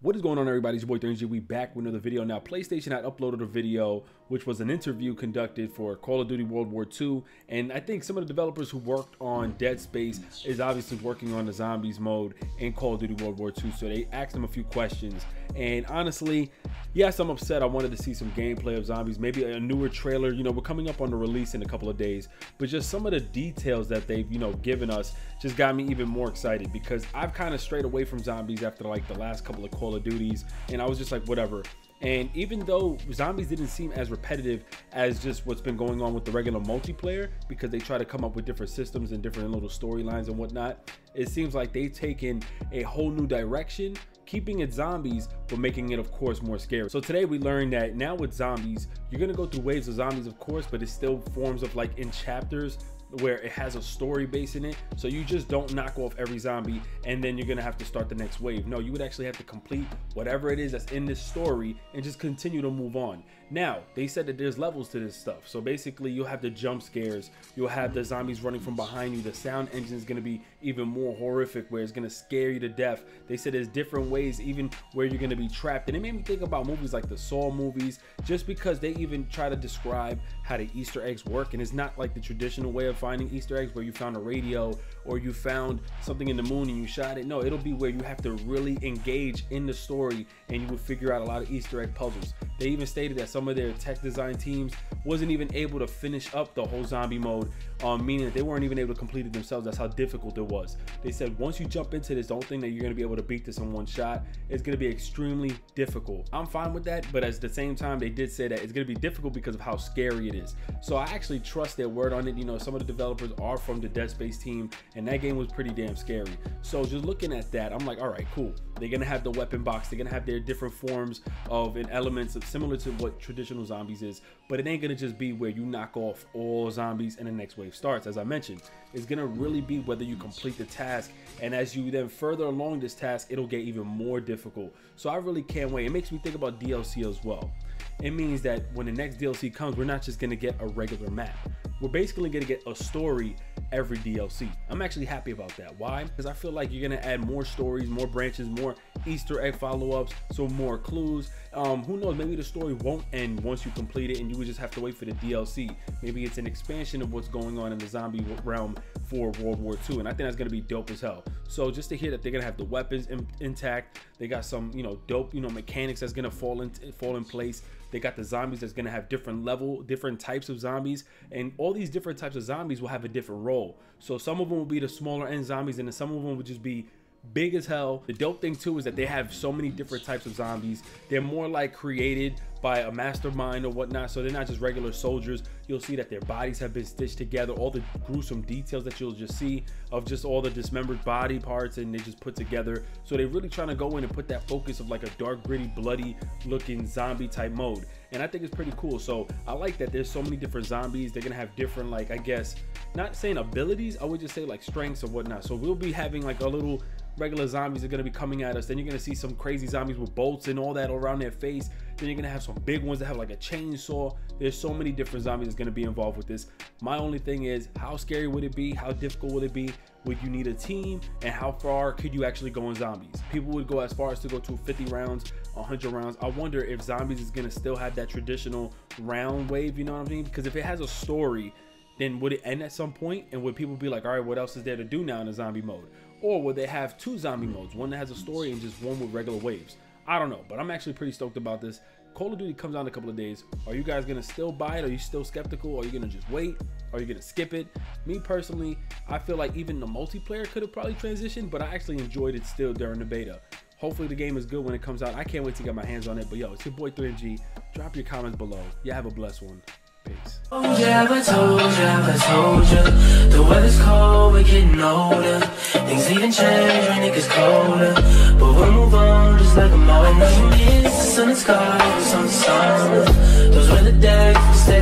What is going on, everybody? It's your boy 3G. We back with another video. Now, PlayStation had uploaded a video which was an interview conducted for Call of Duty World War II, and I think some of the developers who worked on Dead Space is obviously working on the zombies mode in Call of Duty World War II. So they asked them a few questions, and honestly, yes, I'm upset. I wanted to see some gameplay of zombies, maybe a newer trailer. You know, we're coming up on the release in a couple of days, but just some of the details that they've, given us just got me even more excited, because I've kind of strayed away from zombies after like the last couple of Call of Duties, and I was just like, whatever. And even though zombies didn't seem as repetitive as just what's been going on with the regular multiplayer, because they try to come up with different systems and different little storylines and whatnot, it seems like they've taken a whole new direction, keeping it zombies, but making it, of course, more scary. So today we learned that now with zombies, you're gonna go through waves of zombies, of course, but it's still forms of like in chapters where it has a story base in it. So you just don't knock off every zombie and then you're gonna have to start the next wave. No, you would actually have to complete whatever it is that's in this story and just continue to move on. Now, they said that there's levels to this stuff. So basically you'll have the jump scares, you'll have the zombies running from behind you. The sound engine is gonna be even more horrific, where it's gonna scare you to death. They said there's different ways even where you're gonna be trapped. And it made me think about movies like the Saw movies, just because they even try to describe how the Easter eggs work. And it's not like the traditional way of finding Easter eggs where you found a radio or you found something in the moon and you shot it. No, it'll be where you have to really engage in the story and you will figure out a lot of Easter egg puzzles. They even stated that some of their tech design teams wasn't even able to finish up the whole zombie mode, meaning that they weren't even able to complete it themselves. That's how difficult it was. They said once you jump into this, don't think that you're going to be able to beat this in one shot. It's going to be extremely difficult. I'm fine with that, but at the same time, they did say that it's going to be difficult because of how scary it is. So I actually trust their word on it. You know, some of the developers are from the Dead Space team, and that game was pretty damn scary. So just looking at that, I'm like, all right, cool. They're going to have the weapon box. They're going to have their different forms of and elements of similar to what traditional zombies is, but it ain't going to just be where you knock off all zombies and the next wave starts. As I mentioned, it's going to really be whether you complete the task, and as you then further along this task, it'll get even more difficult. So I really can't wait. It makes me think about DLC as well. It means that when the next DLC comes, we're not just going to get a regular map. We're basically going to get a story every DLC. I'm actually happy about that. Why? Because I feel like you're going to add more stories, more branches, more Easter egg follow-ups, so more clues. Who knows, maybe the story won't end once you complete it and you would just have to wait for the DLC. Maybe it's an expansion of what's going on in the zombie realm for World War II, and I think that's going to be dope as hell. So just to hear that they're going to have the weapons intact, they got some dope mechanics that's going to fall in place. They got the zombies that's going to have different types of zombies, and all these different types of zombies will have a different role. So some of them will be the smaller end zombies, and then some of them will just be big as hell. The dope thing too is that they have so many different types of zombies. They're more like created by a mastermind or whatnot, so they're not just regular soldiers. You'll see that their bodies have been stitched together, all the gruesome details that you'll just see of just all the dismembered body parts, and they just put together. So they're really trying to go in and put that focus of like a dark, gritty, bloody looking zombie type mode, and I think it's pretty cool. So I like that there's so many different zombies. They're gonna have different, like, I guess, not saying abilities, I would just say like strengths or whatnot. So we'll be having like a little regular zombies are going to be coming at us, then you're going to see some crazy zombies with bolts and all that around their face, then you're going to have some big ones that have like a chainsaw. There's so many different zombies that's going to be involved with this. My only thing is, how scary would it be? How difficult would it be? Would you need a team? And how far could you actually go in zombies? People would go as far as to go to 50 rounds, 100 rounds. I wonder if zombies is going to still have that traditional round wave, you know what I mean? Because if it has a story, then would it end at some point? And would people be like, all right, what else is there to do now in the zombie mode? Or would they have two zombie modes, one that has a story and just one with regular waves? I don't know, but I'm actually pretty stoked about this. Call of Duty comes out in a couple of days. Are you guys gonna still buy it? Are you still skeptical? Are you gonna just wait? Are you gonna skip it? Me personally, I feel like even the multiplayer could have probably transitioned, but I actually enjoyed it still during the beta. Hopefully the game is good when it comes out. I can't wait to get my hands on it. But yo, it's your boy 3G. Drop your comments below. You have a blessed one. Peace. Oh yeah, I told you, the weather's cold, we're getting older. Things even change when it gets colder, but we'll move on just like a moment. The sun is sky, the sun. Those were the days,